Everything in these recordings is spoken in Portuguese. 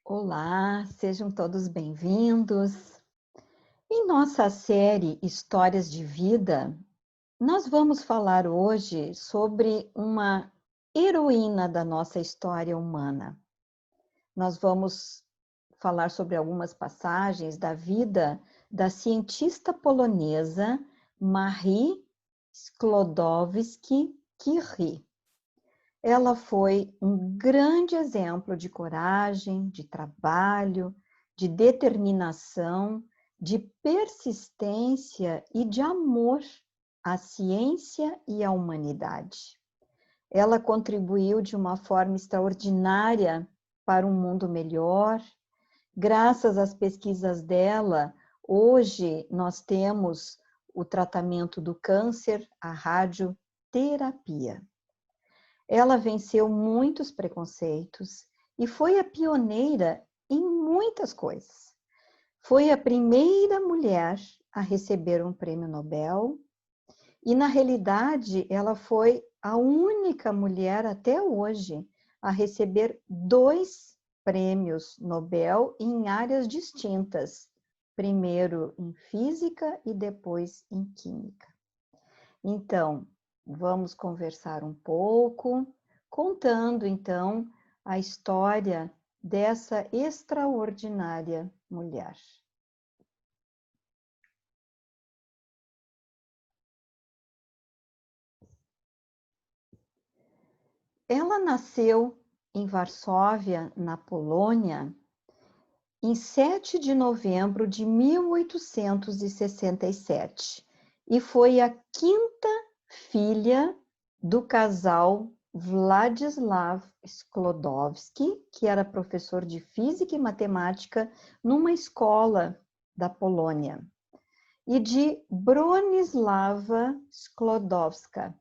Olá, sejam todos bem-vindos. Em nossa série Histórias de Vida, nós vamos falar hoje sobre uma heroína da nossa história humana. Nós vamos falar sobre algumas passagens da vida da cientista polonesa Marie Sklodowska-Curie. Ela foi um grande exemplo de coragem, de trabalho, de determinação, de persistência e de amor à ciência e à humanidade. Ela contribuiu de uma forma extraordinária para um mundo melhor. Graças às pesquisas dela, hoje nós temos o tratamento do câncer, a radioterapia. Ela venceu muitos preconceitos e foi a pioneira em muitas coisas. Foi a primeira mulher a receber um prêmio Nobel e, na realidade, ela foi a única mulher até hoje a receber 2 prêmios Nobel em áreas distintas, primeiro em física e depois em química. Então, vamos conversar um pouco, contando então a história dessa extraordinária mulher. Ela nasceu em Varsóvia, na Polônia, em 7 de novembro de 1867 e foi a 5ª filha do casal Władysław Sklodowski, que era professor de física e matemática numa escola da Polônia, e de Bronisława Sklodowska,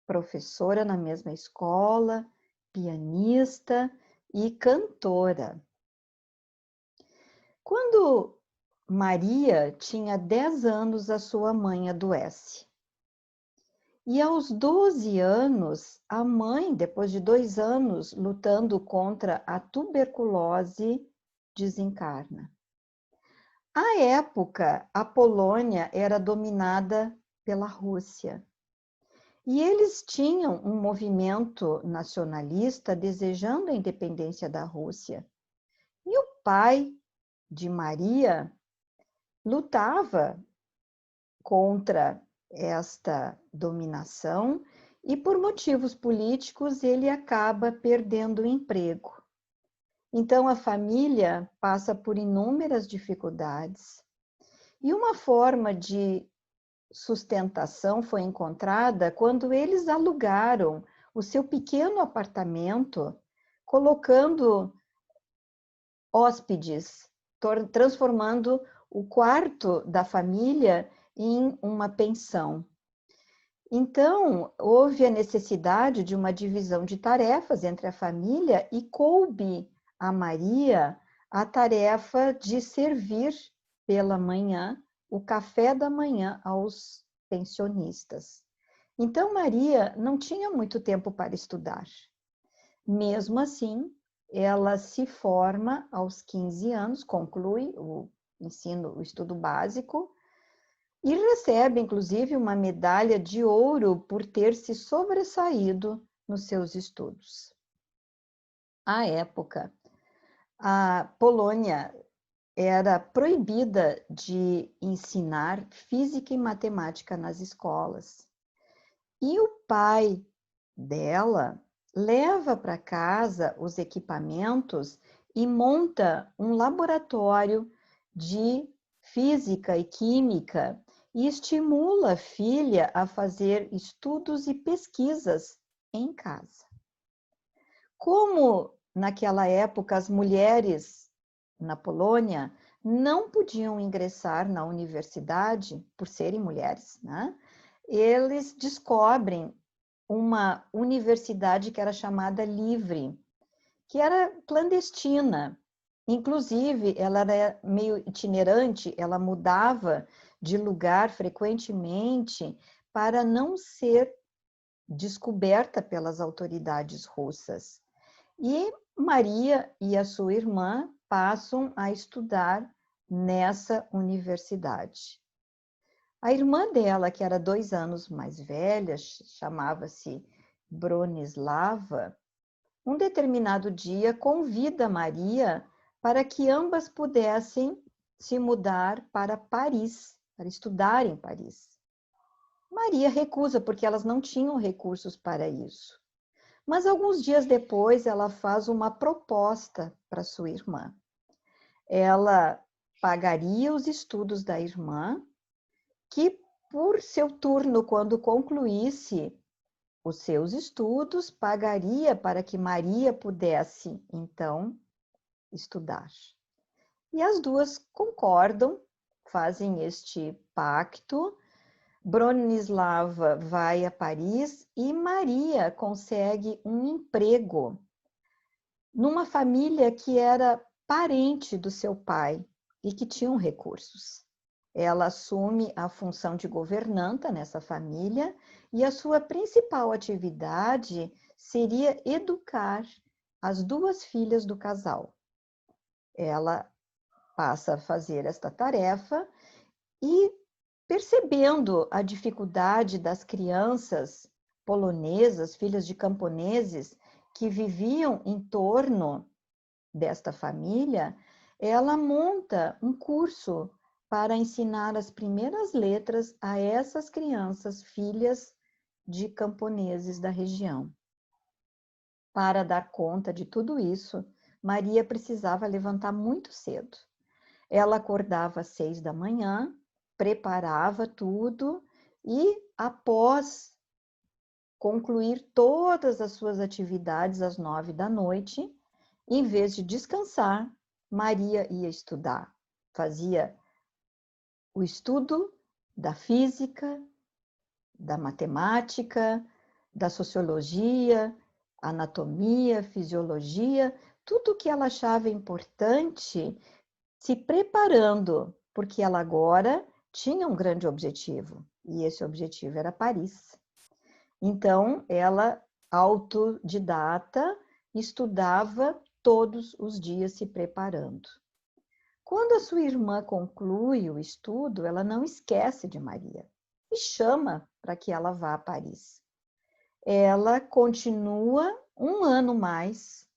professora na mesma escola, pianista e cantora. Quando Maria tinha 10 anos, a sua mãe adoece. E aos 12 anos, a mãe, depois de 2 anos lutando contra a tuberculose, desencarna. À época, a Polônia era dominada pela Rússia. E eles tinham um movimento nacionalista desejando a independência da Rússia. E o pai de Maria lutava contra esta dominação e, por motivos políticos, ele acaba perdendo o emprego. Então, a família passa por inúmeras dificuldades e uma forma de sustentação foi encontrada quando eles alugaram o seu pequeno apartamento, colocando hóspedes, transformando o quarto da família em uma pensão. Então, houve a necessidade de uma divisão de tarefas entre a família e coube a Maria a tarefa de servir pela manhã o café da manhã aos pensionistas. Então, Maria não tinha muito tempo para estudar. Mesmo assim, ela se forma aos 15 anos, conclui o ensino, o estudo básico, e recebe, inclusive, uma medalha de ouro por ter se sobressaído nos seus estudos. À época, a Polônia era proibida de ensinar física e matemática nas escolas. E o pai dela leva para casa os equipamentos e monta um laboratório de física e química e estimula a filha a fazer estudos e pesquisas em casa. Como naquela época as mulheres na Polônia não podiam ingressar na universidade por serem mulheres, né? Eles descobrem uma universidade que era chamada Livre, que era clandestina. Inclusive, ela era meio itinerante, ela mudava de lugar frequentemente para não ser descoberta pelas autoridades russas. E Maria e a sua irmã passam a estudar nessa universidade. A irmã dela, que era 2 anos mais velha, chamava-se Bronislava, um determinado dia convida Maria para que ambas pudessem se mudar para Paris, para estudar em Paris. Maria recusa, porque elas não tinham recursos para isso. Mas alguns dias depois, ela faz uma proposta para sua irmã. Ela pagaria os estudos da irmã, que por seu turno, quando concluísse os seus estudos, pagaria para que Maria pudesse, então, estudar. E as duas concordam, fazem este pacto. Bronislava vai a Paris e Maria consegue um emprego numa família que era parente do seu pai e que tinham recursos. Ela assume a função de governanta nessa família e a sua principal atividade seria educar as 2 filhas do casal. Ela passa a fazer esta tarefa e, percebendo a dificuldade das crianças polonesas, filhas de camponeses, que viviam em torno desta família, ela monta um curso para ensinar as primeiras letras a essas crianças, filhas de camponeses da região. Para dar conta de tudo isso, Maria precisava levantar muito cedo. Ela acordava às 6 da manhã, preparava tudo e, após concluir todas as suas atividades às 9 da noite, em vez de descansar, Maria ia estudar. Fazia o estudo da física, da matemática, da sociologia, anatomia, fisiologia, tudo o que ela achava importante, se preparando, porque ela agora tinha um grande objetivo, e esse objetivo era Paris. Então, ela, autodidata, estudava todos os dias se preparando. Quando a sua irmã conclui o estudo, ela não esquece de Maria e chama para que ela vá a Paris. Ela continua 1 ano mais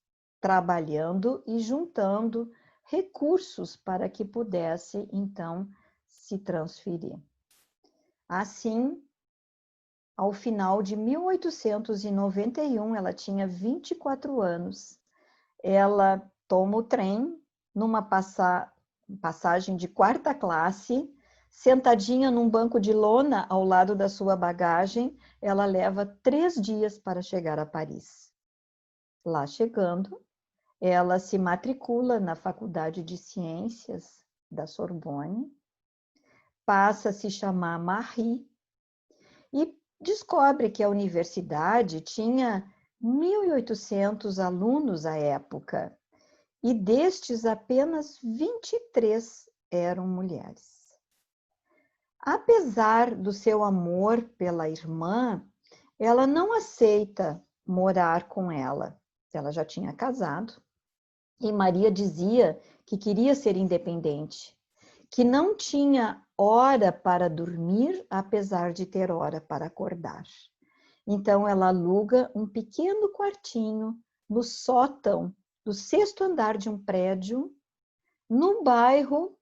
trabalhando e juntando recursos para que pudesse, então, se transferir. Assim, ao final de 1891, ela tinha 24 anos. Ela toma o trem numa passagem de 4ª classe, sentadinha num banco de lona ao lado da sua bagagem. Ela leva 3 dias para chegar a Paris. Lá chegando, ela se matricula na Faculdade de Ciências da Sorbonne, passa a se chamar Marie e descobre que a universidade tinha 1.800 alunos à época, e destes apenas 23 eram mulheres. Apesar do seu amor pela irmã, ela não aceita morar com ela. Ela já tinha casado, e Maria dizia que queria ser independente, que não tinha hora para dormir, apesar de ter hora para acordar. Então, ela aluga um pequeno quartinho no sótão do 6º andar de um prédio, no bairro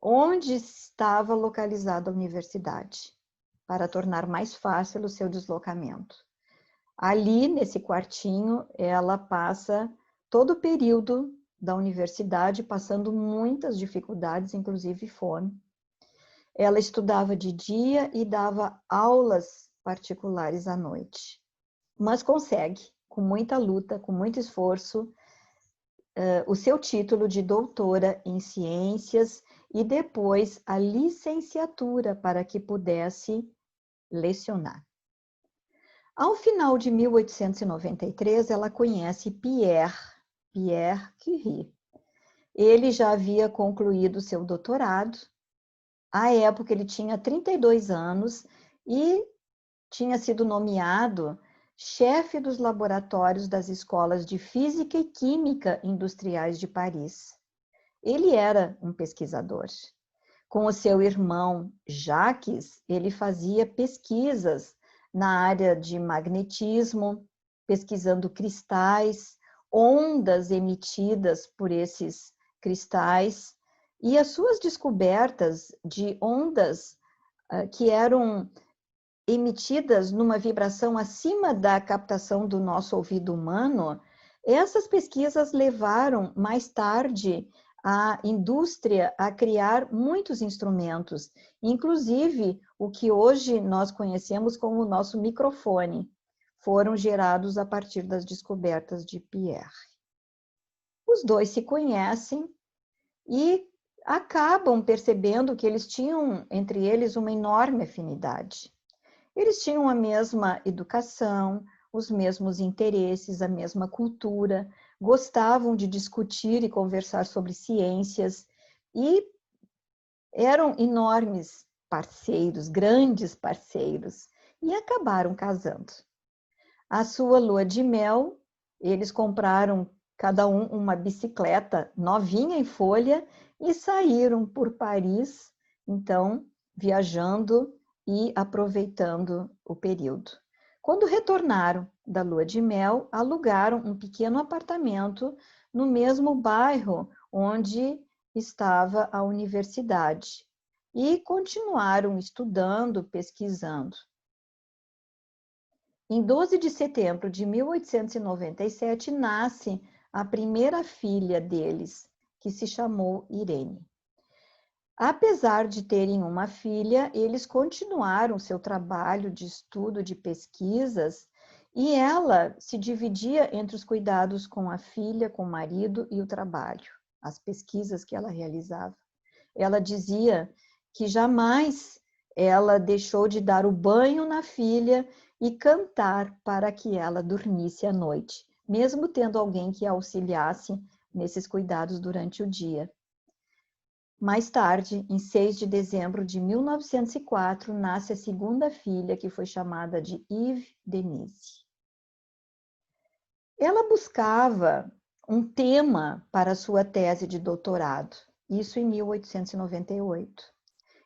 onde estava localizada a universidade, para tornar mais fácil o seu deslocamento. Ali, nesse quartinho, ela passa todo o período da universidade, passando muitas dificuldades, inclusive fome. Ela estudava de dia e dava aulas particulares à noite, mas consegue, com muita luta, com muito esforço, o seu título de doutora em ciências e depois a licenciatura para que pudesse lecionar. Ao final de 1893, ela conhece Pierre Curie. Ele já havia concluído seu doutorado. À época, ele tinha 32 anos e tinha sido nomeado chefe dos laboratórios das escolas de Física e Química Industriais de Paris. Ele era um pesquisador. Com o seu irmão Jacques, ele fazia pesquisas na área de magnetismo, pesquisando cristais, ondas emitidas por esses cristais, e as suas descobertas de ondas que eram emitidas numa vibração acima da captação do nosso ouvido humano, essas pesquisas levaram mais tarde a indústria a criar muitos instrumentos, inclusive o que hoje nós conhecemos como o nosso microfone, foram gerados a partir das descobertas de Pierre. Os dois se conhecem e acabam percebendo que eles tinham entre eles uma enorme afinidade. Eles tinham a mesma educação, os mesmos interesses, a mesma cultura, gostavam de discutir e conversar sobre ciências e eram enormes parceiros, grandes parceiros, e acabaram casando. A sua lua de mel, eles compraram cada um uma bicicleta novinha em folha e saíram por Paris, então, viajando e aproveitando o período. Quando retornaram da lua de mel, alugaram um pequeno apartamento no mesmo bairro onde estava a universidade e continuaram estudando, pesquisando. Em 12 de setembro de 1897, nasce a primeira filha deles, que se chamou Irene. Apesar de terem uma filha, eles continuaram seu trabalho de estudo, de pesquisas, e ela se dividia entre os cuidados com a filha, com o marido e o trabalho, as pesquisas que ela realizava. Ela dizia que jamais ela deixou de dar o banho na filha e cantar para que ela dormisse à noite, mesmo tendo alguém que a auxiliasse nesses cuidados durante o dia. Mais tarde, em 6 de dezembro de 1904, nasce a segunda filha, que foi chamada de Yves Denise. Ela buscava um tema para sua tese de doutorado, isso em 1898.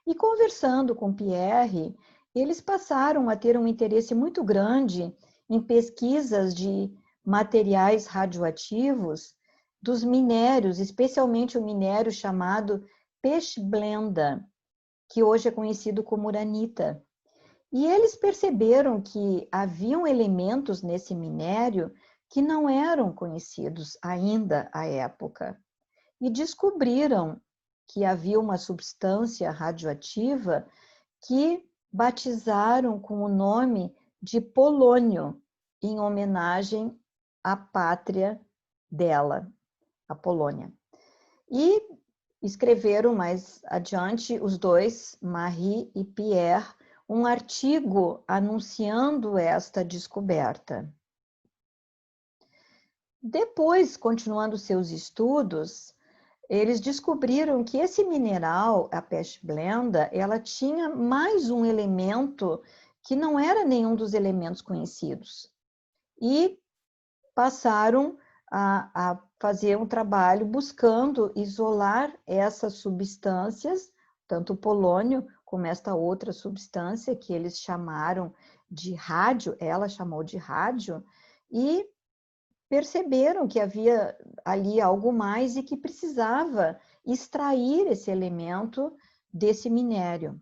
E conversando com Pierre, eles passaram a ter um interesse muito grande em pesquisas de materiais radioativos dos minérios, especialmente o minério chamado pechblenda, que hoje é conhecido como uranita. E eles perceberam que haviam elementos nesse minério que não eram conhecidos ainda à época. E descobriram que havia uma substância radioativa que batizaram com o nome de polônio, em homenagem à pátria dela, a Polônia. E escreveram mais adiante, os dois, Marie e Pierre, um artigo anunciando esta descoberta. Depois, continuando seus estudos, eles descobriram que esse mineral, a pechblenda, ela tinha mais um elemento que não era nenhum dos elementos conhecidos. E passaram a fazer um trabalho buscando isolar essas substâncias, tanto o polônio como esta outra substância que eles chamaram de rádio, ela chamou de rádio, e perceberam que havia ali algo mais e que precisava extrair esse elemento desse minério.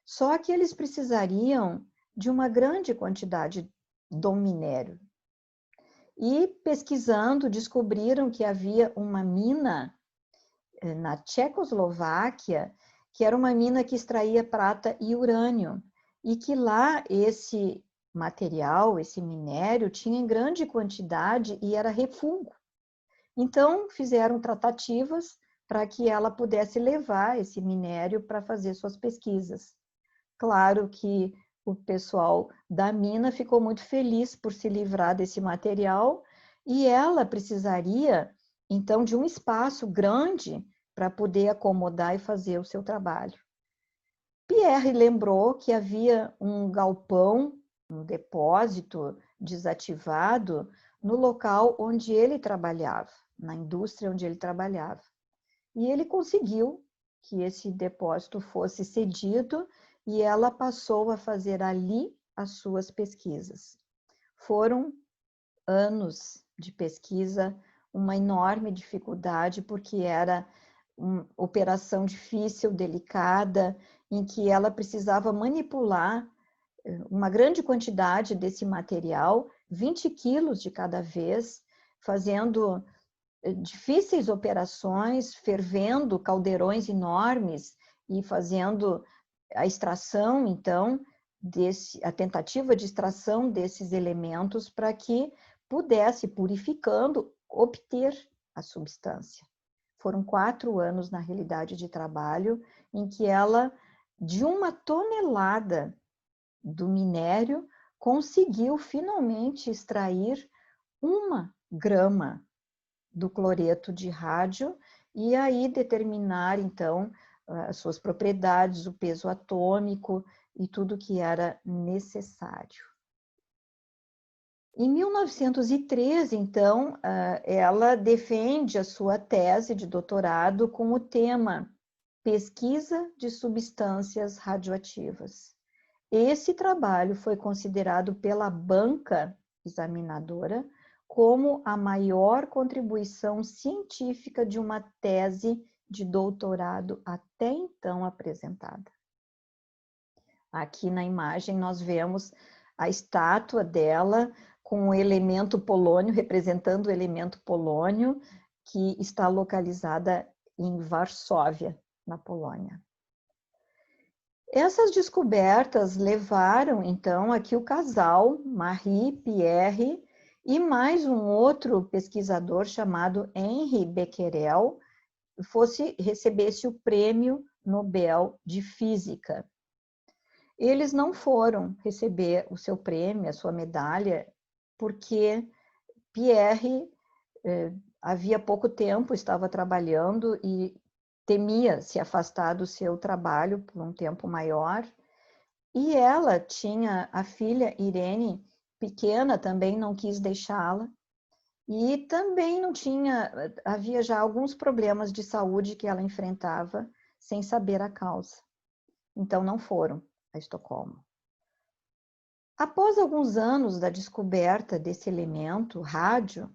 Só que eles precisariam de uma grande quantidade do minério. E pesquisando, descobriram que havia uma mina na Tchecoslováquia, que era uma mina que extraía prata e urânio, e que lá esse material, esse minério, tinha em grande quantidade e era refúgio. Então, fizeram tratativas para que ela pudesse levar esse minério para fazer suas pesquisas. Claro que o pessoal da mina ficou muito feliz por se livrar desse material e ela precisaria, então, de um espaço grande para poder acomodar e fazer o seu trabalho. Pierre lembrou que havia um galpão, um depósito desativado no local onde ele trabalhava, na indústria onde ele trabalhava. E ele conseguiu que esse depósito fosse cedido e ela passou a fazer ali as suas pesquisas. Foram anos de pesquisa, uma enorme dificuldade, porque era uma operação difícil, delicada, em que ela precisava manipular uma grande quantidade desse material, 20 quilos de cada vez, fazendo difíceis operações, fervendo caldeirões enormes e fazendo a extração, então, a tentativa de extração desses elementos para que pudesse, purificando, obter a substância. Foram 4 anos, na realidade, de trabalho, em que ela, de 1 tonelada do minério, conseguiu finalmente extrair 1 grama do cloreto de rádio e aí determinar, então, as suas propriedades, o peso atômico e tudo que era necessário. Em 1913, então, ela defende a sua tese de doutorado com o tema Pesquisa de Substâncias Radioativas. Esse trabalho foi considerado pela banca examinadora como a maior contribuição científica de uma tese de doutorado até então apresentada. Aqui na imagem nós vemos a estátua dela com o elemento polônio, representando o elemento polônio, que está localizada em Varsóvia, na Polônia. Essas descobertas levaram, então, a que o casal, Marie Pierre, e mais um outro pesquisador chamado Henri Becquerel, recebesse o Prêmio Nobel de Física. Eles não foram receber o seu prêmio, a sua medalha, porque Pierre havia pouco tempo estava trabalhando e temia se afastar do seu trabalho por um tempo maior. E ela tinha a filha Irene, pequena, também não quis deixá-la. E também havia já alguns problemas de saúde que ela enfrentava sem saber a causa. Então não foram a Estocolmo. Após alguns anos da descoberta desse elemento, rádio,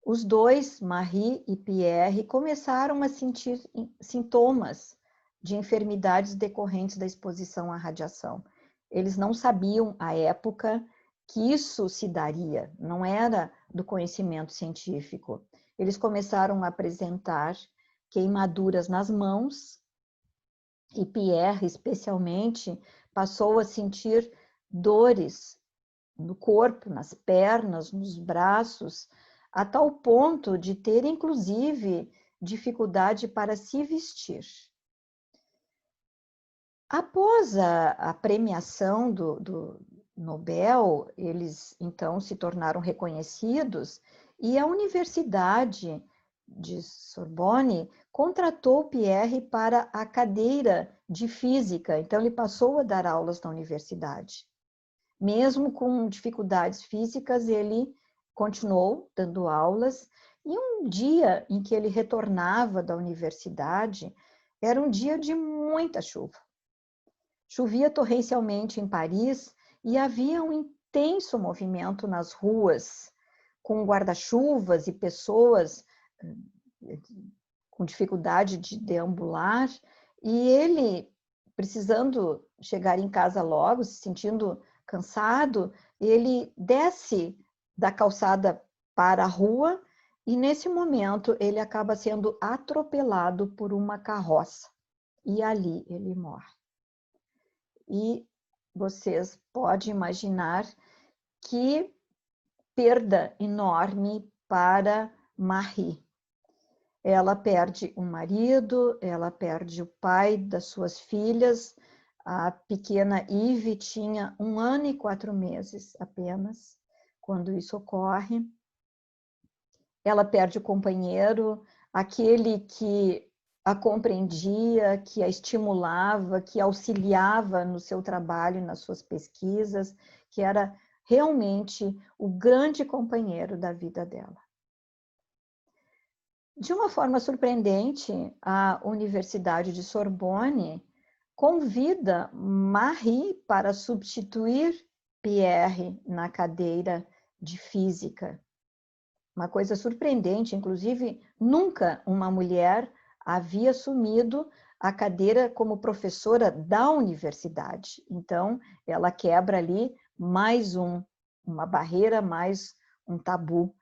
os dois, Marie e Pierre, começaram a sentir sintomas de enfermidades decorrentes da exposição à radiação. Eles não sabiam, à época, que isso se daria, não era do conhecimento científico. Eles começaram a apresentar queimaduras nas mãos, e Pierre, especialmente, passou a sentir dores no corpo, nas pernas, nos braços, a tal ponto de ter, inclusive, dificuldade para se vestir. Após a premiação do Nobel, eles, então, se tornaram reconhecidos e a Universidade de Sorbonne contratou Pierre para a cadeira de Física, então ele passou a dar aulas na universidade. Mesmo com dificuldades físicas, ele continuou dando aulas, e um dia em que ele retornava da universidade, era um dia de muita chuva. Chovia torrencialmente em Paris e havia um intenso movimento nas ruas, com guarda-chuvas e pessoas com dificuldade de deambular, e ele, precisando chegar em casa logo, se sentindo cansado, ele desce da calçada para a rua e, nesse momento, ele acaba sendo atropelado por uma carroça. E ali ele morre. E vocês podem imaginar que perda enorme para Marie. Ela perde o marido, ela perde o pai das suas filhas. A pequena Yves tinha 1 ano e 4 meses apenas, quando isso ocorre. Ela perde o companheiro, aquele que a compreendia, que a estimulava, que auxiliava no seu trabalho, nas suas pesquisas, que era realmente o grande companheiro da vida dela. De uma forma surpreendente, a Universidade de Sorbonne convida Marie para substituir Pierre na cadeira de física. Uma coisa surpreendente, inclusive, nunca uma mulher havia assumido a cadeira como professora da universidade. Então, ela quebra ali mais uma barreira, mais um tabu,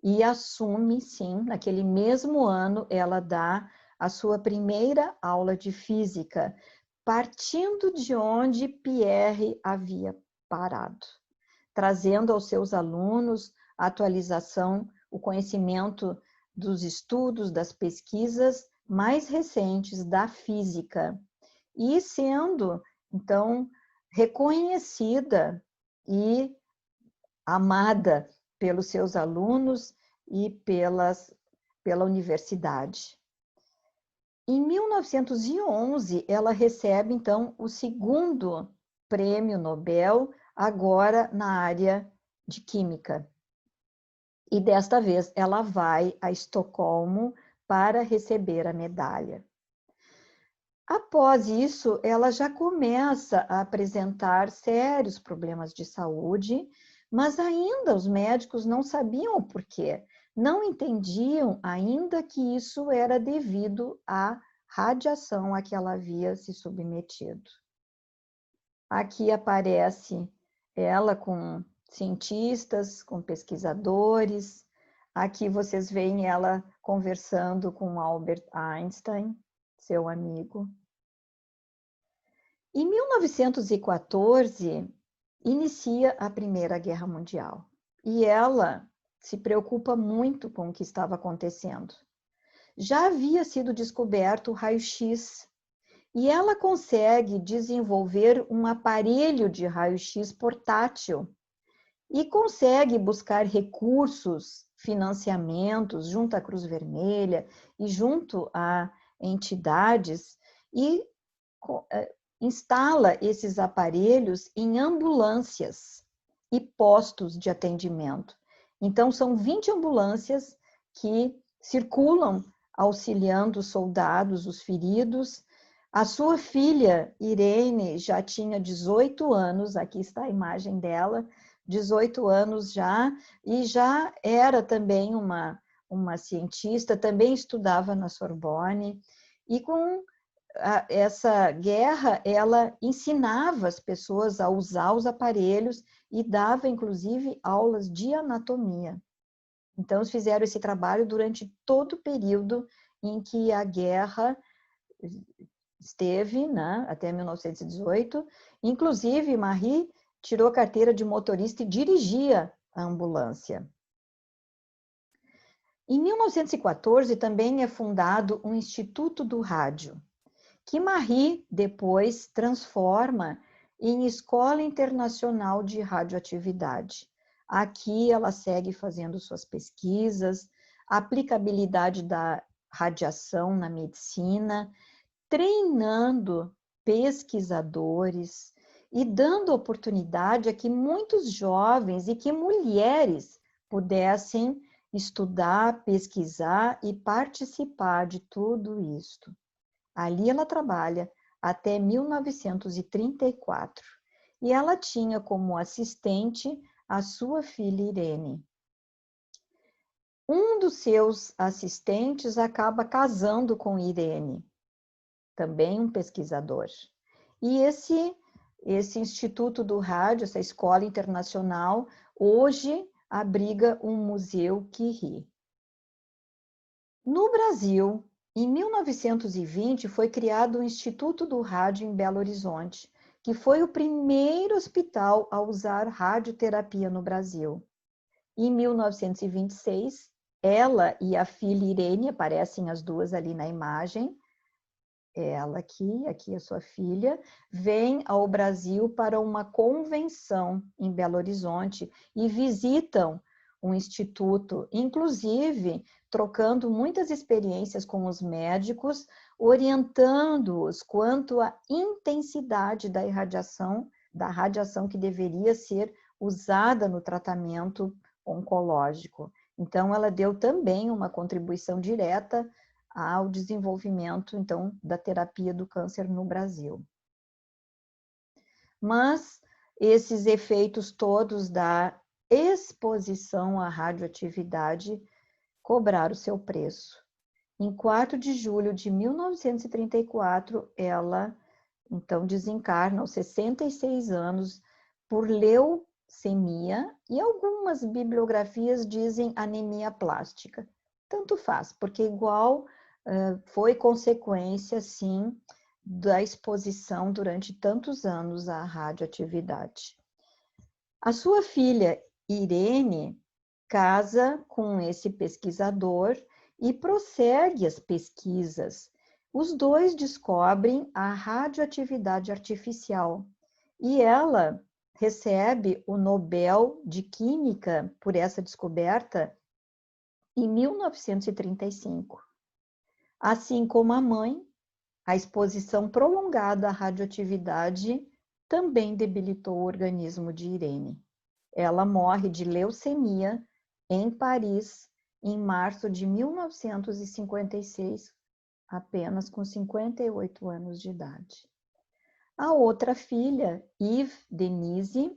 e assume, sim, naquele mesmo ano, ela dá a sua primeira aula de física, partindo de onde Pierre havia parado, trazendo aos seus alunos a atualização, o conhecimento dos estudos, das pesquisas mais recentes da física, e sendo, então, reconhecida e amada pelos seus alunos e pela universidade. Em 1911, ela recebe, então, o segundo prêmio Nobel, agora na área de Química. E desta vez ela vai a Estocolmo para receber a medalha. Após isso, ela já começa a apresentar sérios problemas de saúde, mas ainda os médicos não sabiam o porquê, não entendiam ainda que isso era devido à radiação a que ela havia se submetido. Aqui aparece ela com cientistas, com pesquisadores. Aqui vocês veem ela conversando com Albert Einstein, seu amigo. Em 1914, inicia a Primeira Guerra Mundial e ela se preocupa muito com o que estava acontecendo. Já havia sido descoberto o raio-x e ela consegue desenvolver um aparelho de raio-x portátil e consegue buscar recursos, financiamentos junto à Cruz Vermelha e junto a entidades e instala esses aparelhos em ambulâncias e postos de atendimento. Então, são 20 ambulâncias que circulam auxiliando os soldados, os feridos. A sua filha, Irene, já tinha 18 anos, aqui está a imagem dela, 18 anos já, e já era também uma cientista, também estudava na Sorbonne, e com essa guerra, ela ensinava as pessoas a usar os aparelhos e dava, inclusive, aulas de anatomia. Então, eles fizeram esse trabalho durante todo o período em que a guerra esteve, né, até 1918. Inclusive, Marie tirou a carteira de motorista e dirigia a ambulância. Em 1914, também é fundado o Instituto do Rádio, que Marie depois transforma em Escola Internacional de Radioatividade. Aqui ela segue fazendo suas pesquisas, aplicabilidade da radiação na medicina, treinando pesquisadores e dando oportunidade a que muitos jovens e que mulheres pudessem estudar, pesquisar e participar de tudo isto. Ali ela trabalha até 1934 e ela tinha como assistente a sua filha Irene. Um dos seus assistentes acaba casando com Irene, também um pesquisador. E esse Instituto do Rádio, essa escola internacional, hoje abriga um museu Curie. No Brasil, em 1920, foi criado o Instituto do Rádio em Belo Horizonte, que foi o primeiro hospital a usar radioterapia no Brasil. Em 1926, ela e a filha Irene, aparecem as duas ali na imagem, ela aqui a sua filha, vêm ao Brasil para uma convenção em Belo Horizonte e visitam um instituto, inclusive trocando muitas experiências com os médicos, orientando-os quanto à intensidade da radiação que deveria ser usada no tratamento oncológico. Então, ela deu também uma contribuição direta ao desenvolvimento, então, da terapia do câncer no Brasil. Mas esses efeitos todos da exposição à radioatividade cobraram o seu preço. Em 4 de julho de 1934, ela, então, desencarna aos 66 anos por leucemia, e algumas bibliografias dizem anemia plástica. Tanto faz, porque igual foi consequência, sim, da exposição durante tantos anos à radioatividade. A sua filha, Irene, casa com esse pesquisador e prossegue as pesquisas. Os dois descobrem a radioatividade artificial e ela recebe o Nobel de Química por essa descoberta em 1935. Assim como a mãe, a exposição prolongada à radioatividade também debilitou o organismo de Irene. Ela morre de leucemia em Paris em março de 1956, apenas com 58 anos de idade. A outra filha, Yves Denise,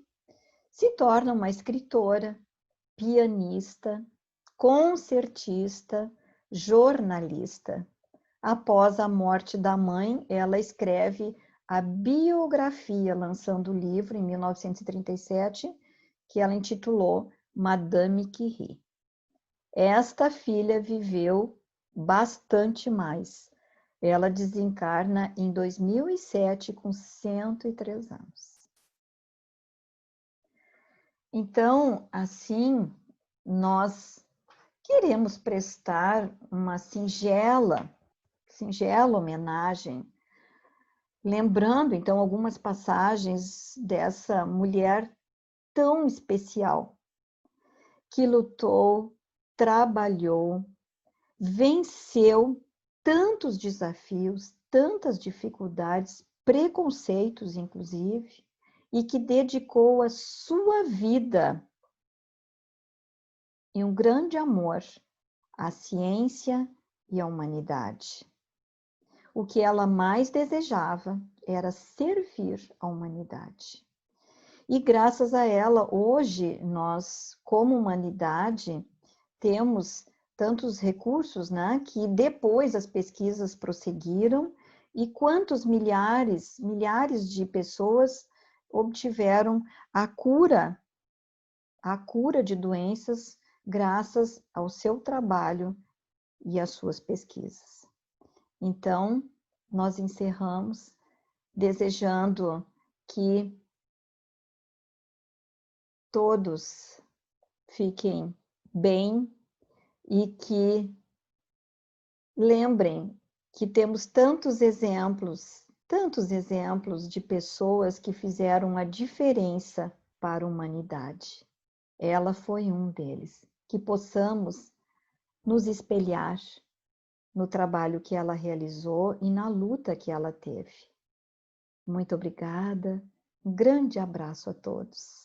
se torna uma escritora, pianista, concertista, jornalista. Após a morte da mãe, ela escreve a biografia, lançando o livro em 1937, que ela intitulou Madame Curie. Esta filha viveu bastante mais. Ela desencarna em 2007 com 103 anos. Então, assim, nós queremos prestar uma singela homenagem, lembrando, então, algumas passagens dessa mulher tão especial, que lutou, trabalhou, venceu tantos desafios, tantas dificuldades, preconceitos, inclusive, e que dedicou a sua vida e um grande amor à ciência e à humanidade. O que ela mais desejava era servir a humanidade. E graças a ela, hoje, nós, como humanidade, temos tantos recursos, né, que depois as pesquisas prosseguiram e quantos milhares de pessoas obtiveram a cura de doenças graças ao seu trabalho e às suas pesquisas. Então, nós encerramos desejando que todos fiquem bem e que lembrem que temos tantos exemplos de pessoas que fizeram a diferença para a humanidade. Ela foi um deles. Que possamos nos espelhar no trabalho que ela realizou e na luta que ela teve. Muito obrigada. Um grande abraço a todos.